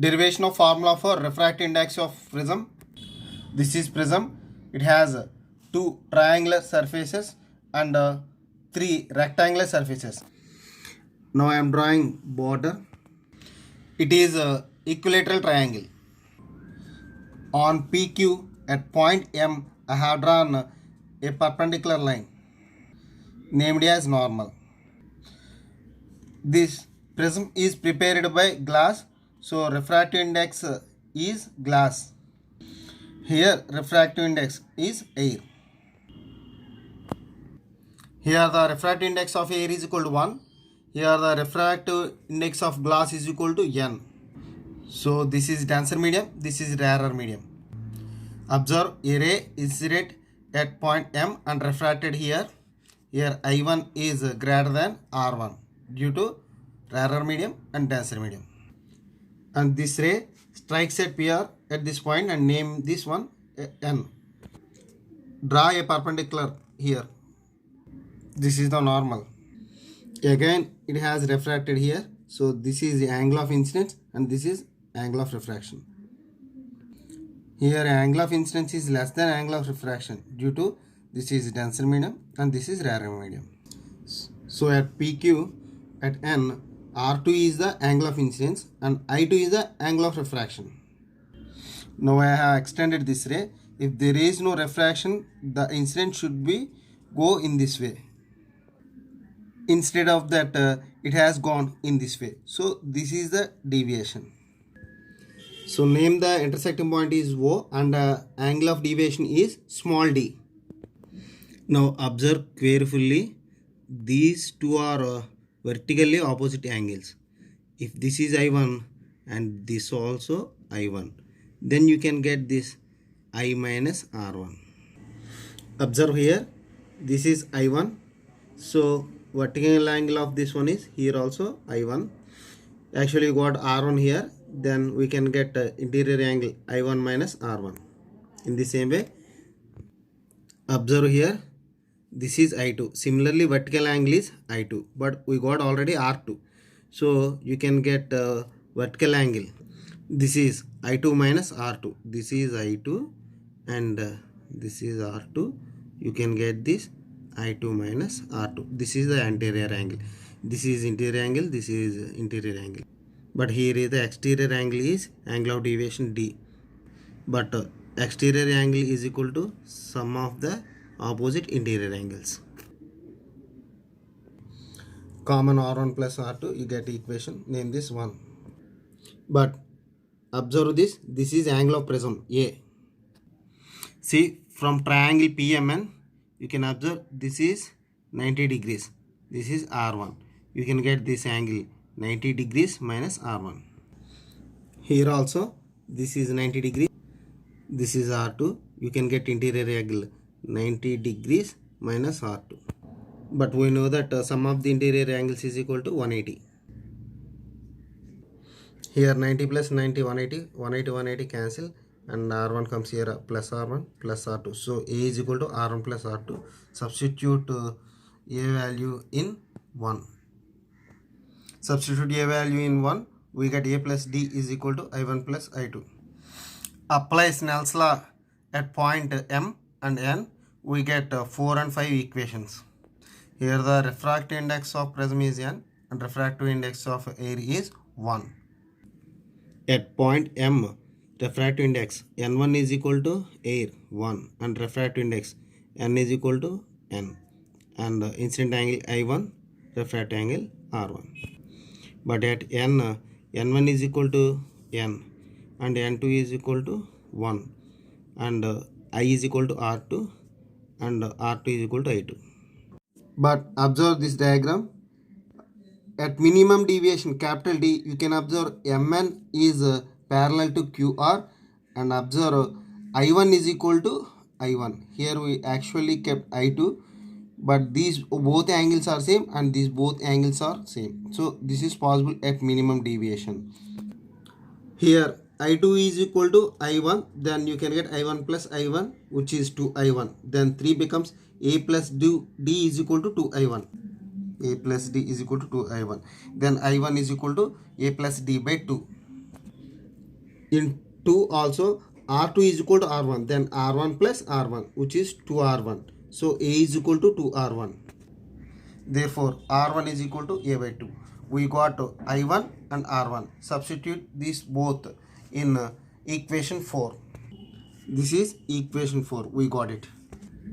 Derivation of formula for refractive index of prism. This is prism. It has two triangular surfaces and three rectangular surfaces. Now I am drawing border. It is a equilateral triangle. On PQ at point M, I have drawn a perpendicular line named as normal. This prism is prepared by glass, so refractive index is glass. Here refractive index is air. Here the refractive index of air is equal to 1. Here the refractive index of glass is equal to n. So this is denser medium, this is rarer medium. Observe a ray incident at point M and refracted here. Here I1 is greater than R1 due to rarer medium and denser medium. And this ray strikes at PR at this point and name this one N. Draw a perpendicular here. This is the normal. Again it has refracted here. So this is the angle of incidence and this is angle of refraction. Here angle of incidence is less than angle of refraction due to this is denser medium and this is rarer medium. So at PQ at N, R2 is the angle of incidence and I2 is the angle of refraction. Now I have extended this ray. If there is no refraction, the incident should be go in this way. Instead of that, it has gone in this way. So this is the deviation. So name the intersecting point is O and angle of deviation is small d. Now observe carefully. These two are vertically opposite angles. If this is I1 and this also I1, then you can get this I minus R1. Observe here, this is I1. So vertical angle of this one is here also I1. Actually got R1 here, then we can get interior angle I1 minus R1. In the same way, observe here, this is I2. Similarly vertical angle is I2, but we got already R2. So you can get vertical angle. This is I2 minus R2. This is I2 and this is R2. You can get this I2 minus R2. This is the anterior angle. This is interior angle. This is interior angle. But here is the exterior angle is angle of deviation D. But exterior angle is equal to sum of the opposite interior angles. Common R1 plus R2, you get equation. Name this 1. But observe this. This is angle of prism A. See, from triangle PMN, you can observe this is 90 degrees. This is R1. You can get this angle 90 degrees minus R1. Here also, this is 90 degrees. This is R2. You can get interior angle 90 degrees minus R2. But we know that sum of the interior angles is equal to 180. Here 90 plus 90, 180. 180, 180 cancel. And R1 comes here plus R1 plus R2. So A is equal to R1 plus R2. Substitute A value in 1. Substitute A value in 1. We get A plus D is equal to I1 plus I2. Apply Snell's law at point M and N. We get 4 and 5 equations. Here the refractive index of prism is N and refractive index of air is 1. At point M, refractive index N1 is equal to air 1 and refractive index N is equal to N and incident angle I1, refractive angle R1. But at N, N1 is equal to N and N2 is equal to 1 and I is equal to R2 and R2 is equal to I2. But observe this diagram. At minimum deviation capital D, you can observe Mn is parallel to QR and observe I1 is equal to I1. Here we actually kept I2, but these both angles are same and these both angles are same. So this is possible at minimum deviation. Here I2 is equal to I1, then you can get I1 plus I1, which is 2I1. Then 3 becomes A plus D is equal to 2I1. A plus D is equal to 2I1. Then I1 is equal to A plus D by 2. In 2 also, R2 is equal to R1, then R1 plus R1, which is 2R1. So A is equal to 2R1. Therefore, R1 is equal to A by 2. We got I1 and R1. Substitute these both in equation 4. This is equation 4. We got it.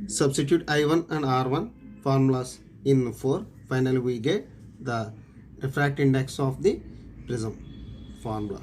Substitute I1 and R1 formulas in 4. Finally, we get the refractive index of the prism formula.